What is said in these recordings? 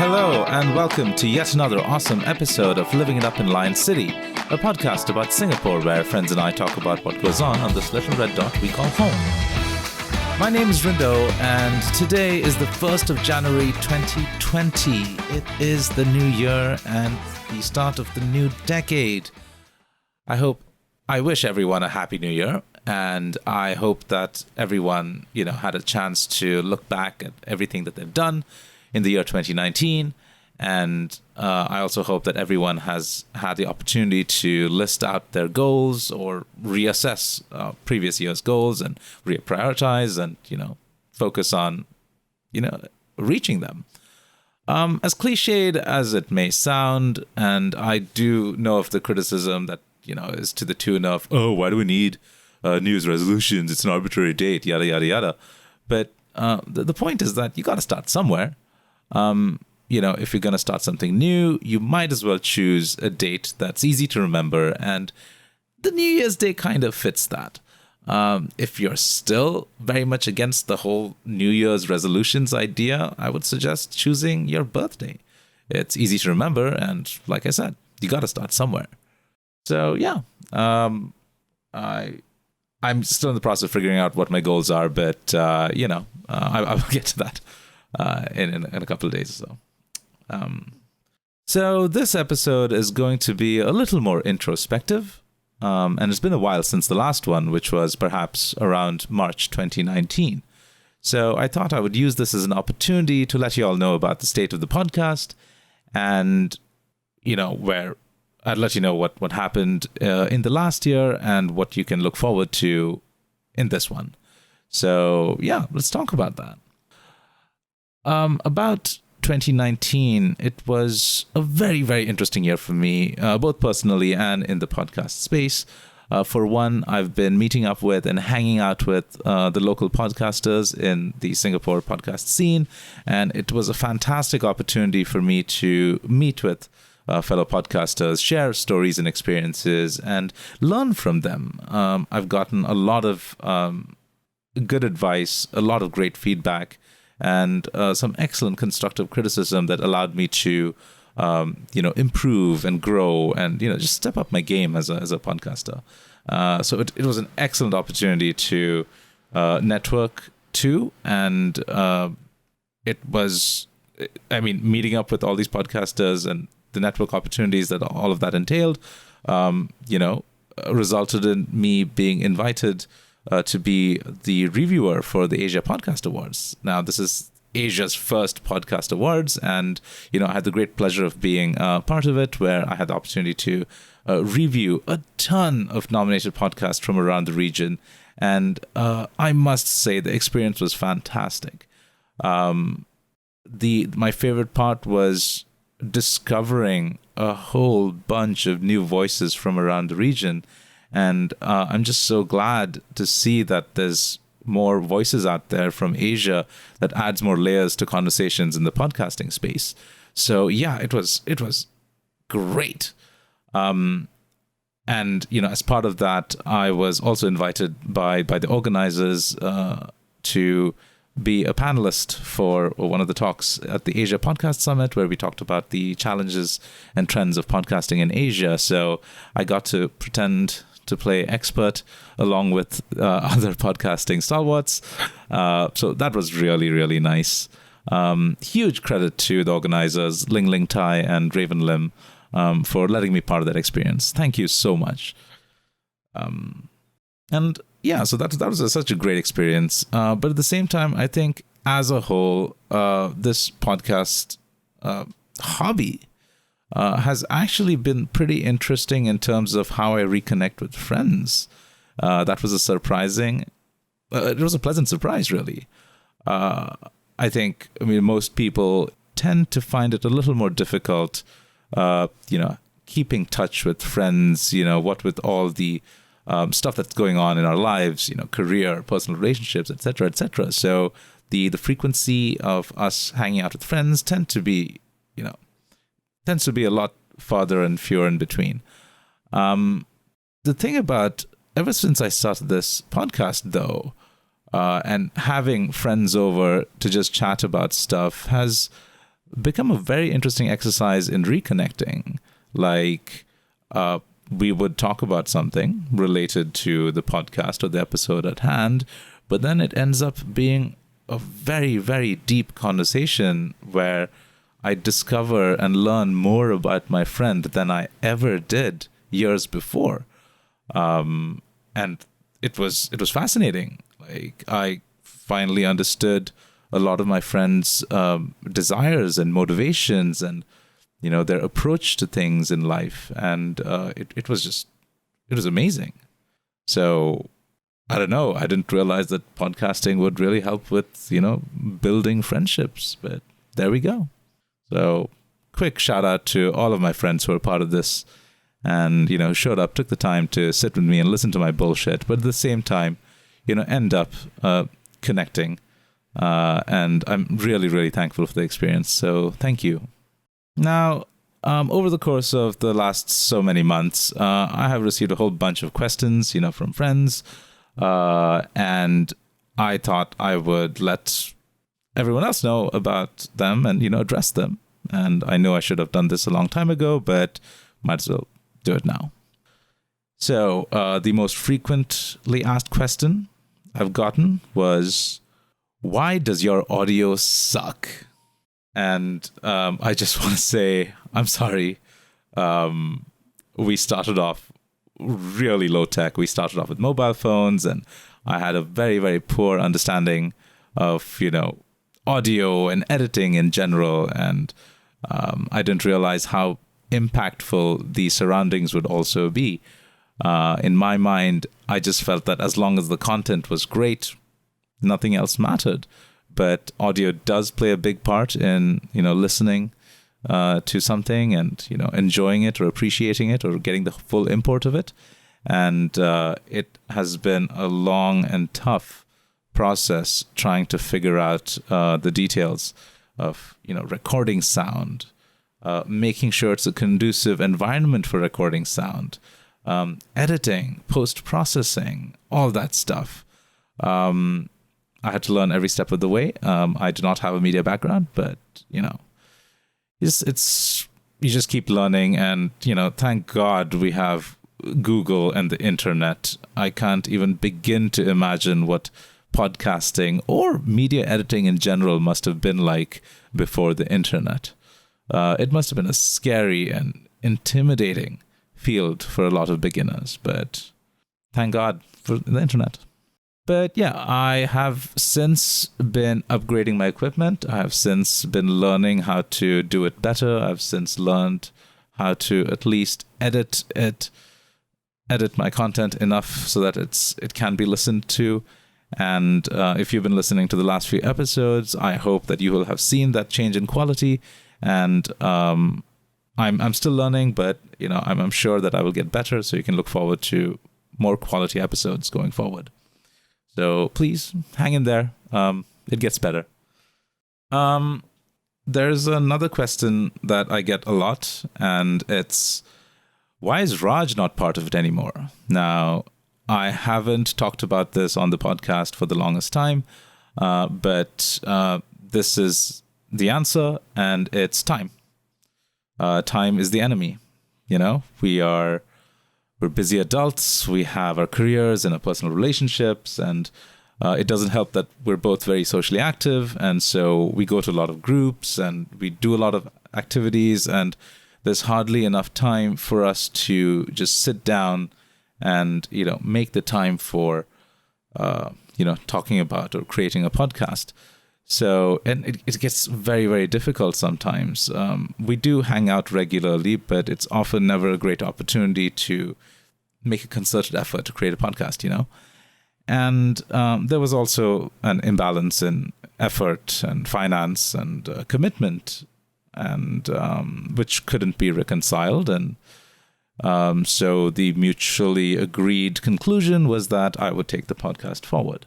Hello, and welcome to yet another awesome episode of Living It Up in Lion City, a podcast about Singapore where friends and I talk about what goes on this little red dot we call home. My name is Rindo, and today is the 1st of January 2020. It is the new year and the start of the new decade. I wish everyone a happy new year, and I hope that everyone, had a chance to look back at everything that they've done in the year 2019. And I also hope that everyone has had the opportunity to list out their goals or reassess previous year's goals and reprioritize and, focus on, reaching them. As cliched as it may sound, and I do know of the criticism that, is to the tune of, why do we need New Year's resolutions? It's an arbitrary date, yada, yada, yada. But the point is that you got to start somewhere. If you're going to start something new, you might as well choose a date that's easy to remember. And the New Year's Day kind of fits that. If you're still very much against the whole New Year's resolutions idea, I would suggest choosing your birthday. It's easy to remember. And like I said, you got to start somewhere. So, yeah, I'm still in the process of figuring out what my goals are, but, I will get to that in a couple of days or so. So this episode is going to be a little more introspective, and it's been a while since the last one, which was perhaps around March 2019. So I thought I would use this as an opportunity to let you all know about the state of the podcast and, where I'd let you know what happened in the last year and what you can look forward to in this one. So, yeah, let's talk about that. About 2019, it was a very, very interesting year for me, both personally and in the podcast space. For one, I've been meeting up with and hanging out with the local podcasters in the Singapore podcast scene, and it was a fantastic opportunity for me to meet with fellow podcasters, share stories and experiences, and learn from them. I've gotten a lot of good advice, a lot of great feedback, and some excellent constructive criticism that allowed me to, improve and grow and, just step up my game as a podcaster. So it was an excellent opportunity to network too. And it was, meeting up with all these podcasters and the network opportunities that all of that entailed, resulted in me being invited to be the reviewer for the Asia Podcast Awards. Now, this is Asia's first podcast awards, and, I had the great pleasure of being part of it, where I had the opportunity to review a ton of nominated podcasts from around the region. And I must say the experience was fantastic. My favorite part was discovering a whole bunch of new voices from around the region. And I'm just so glad to see that there's more voices out there from Asia that adds more layers to conversations in the podcasting space. So yeah, it was great. And, as part of that, I was also invited by the organizers to be a panelist for one of the talks at the Asia Podcast Summit, where we talked about the challenges and trends of podcasting in Asia. So I got to pretend to play expert along with other podcasting stalwarts. So that was really, really nice. Huge credit to the organizers, Ling Ling Tai and Raven Lim, for letting me part of that experience. Thank you so much. And yeah, so that was such a great experience. But at the same time, I think as a whole, this podcast hobby has actually been pretty interesting in terms of how I reconnect with friends. That was it was a pleasant surprise, really. I think, most people tend to find it a little more difficult, keeping touch with friends, what with all the stuff that's going on in our lives, career, personal relationships, etc., etc. So the frequency of us hanging out with friends tends to be a lot farther and fewer in between. The thing about, ever since I started this podcast, though, and having friends over to just chat about stuff has become a very interesting exercise in reconnecting. Like, we would talk about something related to the podcast or the episode at hand, but then it ends up being a very, very deep conversation where I discover and learn more about my friend than I ever did years before. And it was fascinating. Like, I finally understood a lot of my friends' desires and motivations and, their approach to things in life. And it was amazing. So I don't know. I didn't realize that podcasting would really help with, building friendships, but there we go. So quick shout out to all of my friends who are part of this and, showed up, took the time to sit with me and listen to my bullshit, but at the same time, end up connecting. And I'm really, really thankful for the experience. So thank you. Now, over the course of the last so many months, I have received a whole bunch of questions, from friends. And I thought I would let everyone else know about them and, address them. And I know I should have done this a long time ago, but might as well do it now. So the most frequently asked question I've gotten was, why does your audio suck? And I just want to say, I'm sorry. We started off really low tech. We started off with mobile phones, and I had a very, very poor understanding of, audio and editing in general. And I didn't realize how impactful the surroundings would also be. In my mind, I just felt that as long as the content was great, nothing else mattered. But audio does play a big part in, listening to something and, enjoying it or appreciating it or getting the full import of it. And it has been a long and tough process trying to figure out the details of, recording sound, making sure it's a conducive environment for recording sound, editing, post-processing, all that stuff. I had to learn every step of the way. I do not have a media background, but, you just keep learning. And, thank God we have Google and the internet. I can't even begin to imagine what podcasting or media editing in general must have been like before the internet. It must have been a scary and intimidating field for a lot of beginners, but thank God for the internet. But yeah, I have since been upgrading my equipment. I have since been learning how to do it better. I've since learned how to at least edit my content enough so that it can be listened to. And if you've been listening to the last few episodes, I hope that you will have seen that change in quality. And I'm still learning, but I'm sure that I will get better. So you can look forward to more quality episodes going forward. So please hang in there. It gets better. There's another question that I get a lot, and it's, why is Raj not part of it anymore? Now, I haven't talked about this on the podcast for the longest time, but this is the answer, and it's time. Time is the enemy. We're busy adults. We have our careers and our personal relationships, and it doesn't help that we're both very socially active. And so we go to a lot of groups and we do a lot of activities, and there's hardly enough time for us to just sit down and, make the time for, talking about or creating a podcast. So, and it gets very, very difficult sometimes. We do hang out regularly, but it's often never a great opportunity to make a concerted effort to create a podcast, And there was also an imbalance in effort and finance and commitment, and which couldn't be reconciled. And so the mutually agreed conclusion was that I would take the podcast forward.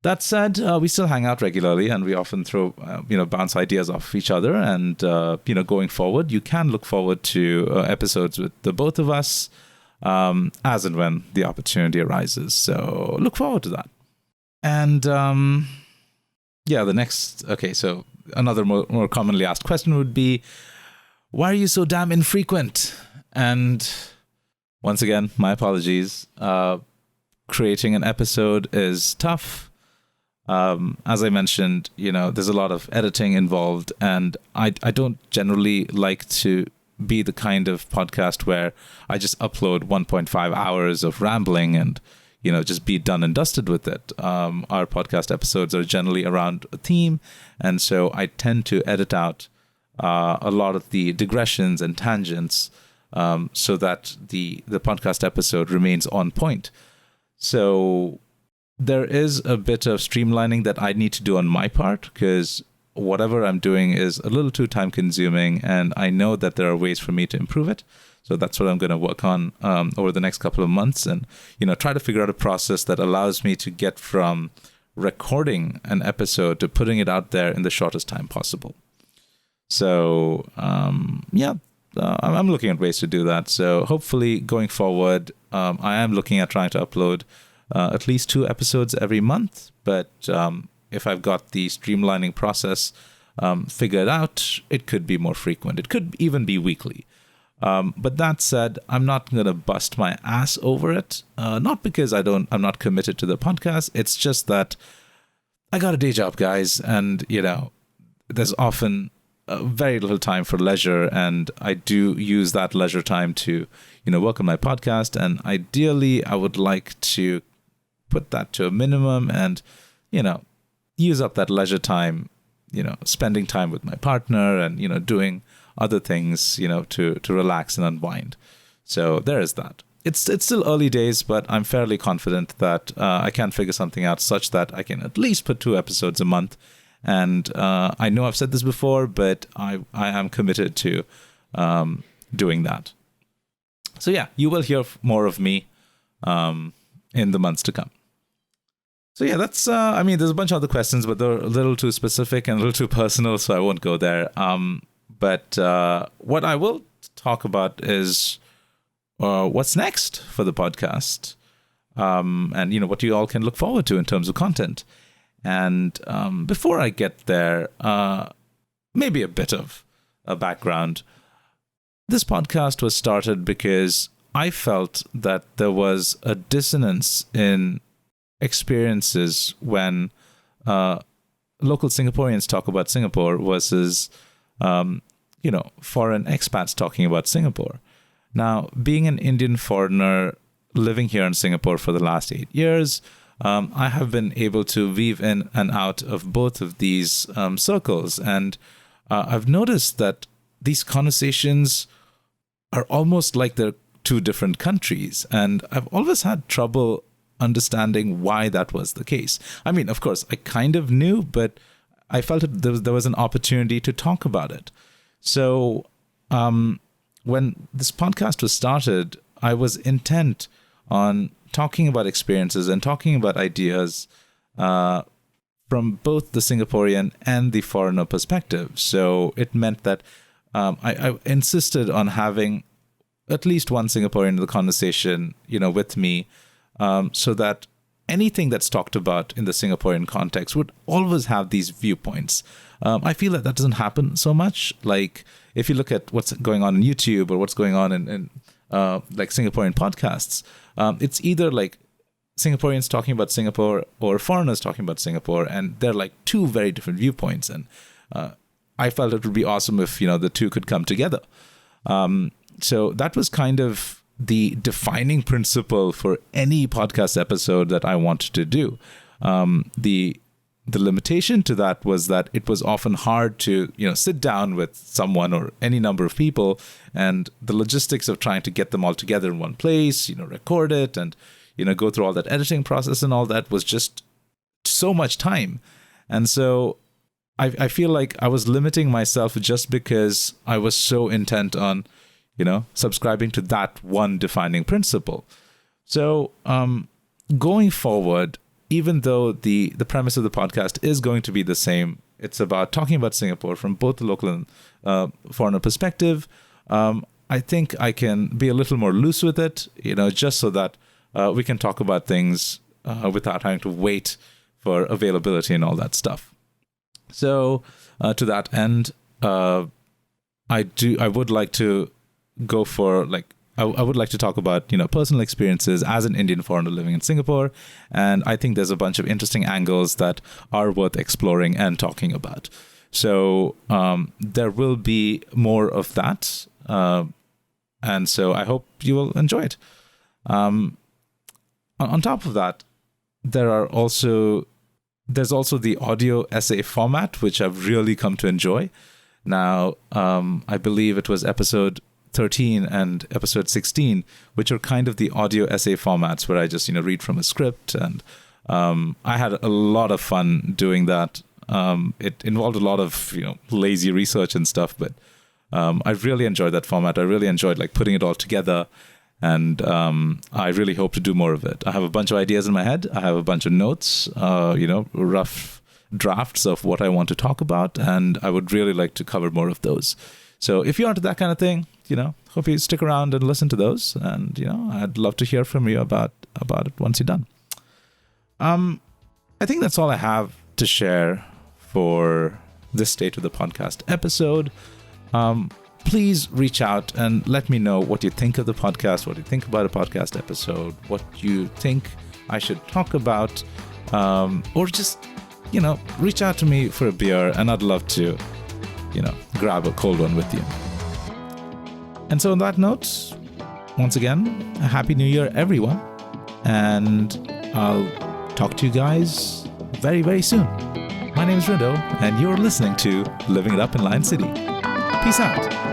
That said, we still hang out regularly, and we often throw, bounce ideas off each other. And, going forward, you can look forward to episodes with the both of us as and when the opportunity arises. So look forward to that. And, so another more commonly asked question would be, why are you so damn infrequent? And once again, my apologies. Creating an episode is tough. As I mentioned, there's a lot of editing involved, and I don't generally like to be the kind of podcast where I just upload 1.5 hours of rambling and, just be done and dusted with it. Our podcast episodes are generally around a theme, and so I tend to edit out a lot of the digressions and tangents so that the podcast episode remains on point. So there is a bit of streamlining that I need to do on my part, because whatever I'm doing is a little too time consuming, and I know that there are ways for me to improve it. So that's what I'm going to work on over the next couple of months, and try to figure out a process that allows me to get from recording an episode to putting it out there in the shortest time possible. So I'm looking at ways to do that. So hopefully going forward, I am looking at trying to upload at least 2 episodes every month. But if I've got the streamlining process figured out, it could be more frequent. It could even be weekly. But that said, I'm not going to bust my ass over it. Not because I'm not committed to the podcast. It's just that I got a day job, guys. And, there's often very little time for leisure. And I do use that leisure time to, work on my podcast. And ideally, I would like to put that to a minimum and, use up that leisure time, spending time with my partner and, doing other things, to relax and unwind. So there is that. It's still early days, but I'm fairly confident that I can figure something out such that I can at least put 2 episodes a month. And I know I've said this before, but I am committed to doing that. So yeah, you will hear more of me in the months to come. So yeah, that's, there's a bunch of other questions, but they're a little too specific and a little too personal, so I won't go there. But what I will talk about is what's next for the podcast, and what you all can look forward to in terms of content. And before I get there, maybe a bit of a background. This podcast was started because I felt that there was a dissonance in experiences when local Singaporeans talk about Singapore versus foreign expats talking about Singapore. Now, being an Indian foreigner living here in Singapore for the last 8 years, I have been able to weave in and out of both of these circles. And I've noticed that these conversations are almost like they're 2 different countries. And I've always had trouble understanding why that was the case. I mean, of course, I kind of knew, but I felt that there was an opportunity to talk about it. So when this podcast was started, I was intent on talking about experiences and talking about ideas from both the Singaporean and the foreigner perspective. So it meant that I insisted on having at least one Singaporean in the conversation, with me, so that anything that's talked about in the Singaporean context would always have these viewpoints. I feel that doesn't happen so much. Like if you look at what's going on in YouTube or what's going on in like Singaporean podcasts, it's either like Singaporeans talking about Singapore or foreigners talking about Singapore, and they're like 2 very different viewpoints. And I felt it would be awesome if the 2 could come together. So that was kind of the defining principle for any podcast episode that I wanted to do. The limitation to that was that it was often hard to, sit down with someone or any number of people, and the logistics of trying to get them all together in one place, record it and, go through all that editing process and all that was just so much time. And so I feel like I was limiting myself just because I was so intent on, subscribing to that one defining principle. So going forward, even though the premise of the podcast is going to be the same, it's about talking about Singapore from both the local and foreigner perspective. I think I can be a little more loose with it, just so that we can talk about things without having to wait for availability and all that stuff. So to that end, I would like to go for I would like to talk about, personal experiences as an Indian foreigner living in Singapore. And I think there's a bunch of interesting angles that are worth exploring and talking about. So there will be more of that. And so I hope you will enjoy it. On top of that, there's also the audio essay format, which I've really come to enjoy. Now, I believe it was episode 13 and episode 16, which are kind of the audio essay formats where I just, read from a script. And I had a lot of fun doing that. It involved a lot of, lazy research and stuff, but I really enjoyed that format. I really enjoyed putting it all together. And I really hope to do more of it. I have a bunch of ideas in my head. I have a bunch of notes, rough drafts of what I want to talk about. And I would really like to cover more of those. So if you're into that kind of thing, hope you stick around and listen to those. And, I'd love to hear from you about it once you're done. I think that's all I have to share for this State of the Podcast episode. Please reach out and let me know what you think of the podcast, what you think about a podcast episode, what you think I should talk about, or just, reach out to me for a beer, and I'd love to, grab a cold one with you. And so on that note, once again, a Happy New Year, everyone. And I'll talk to you guys very, very soon. My name is Rindo, and you're listening to Living It Up in Lion City. Peace out.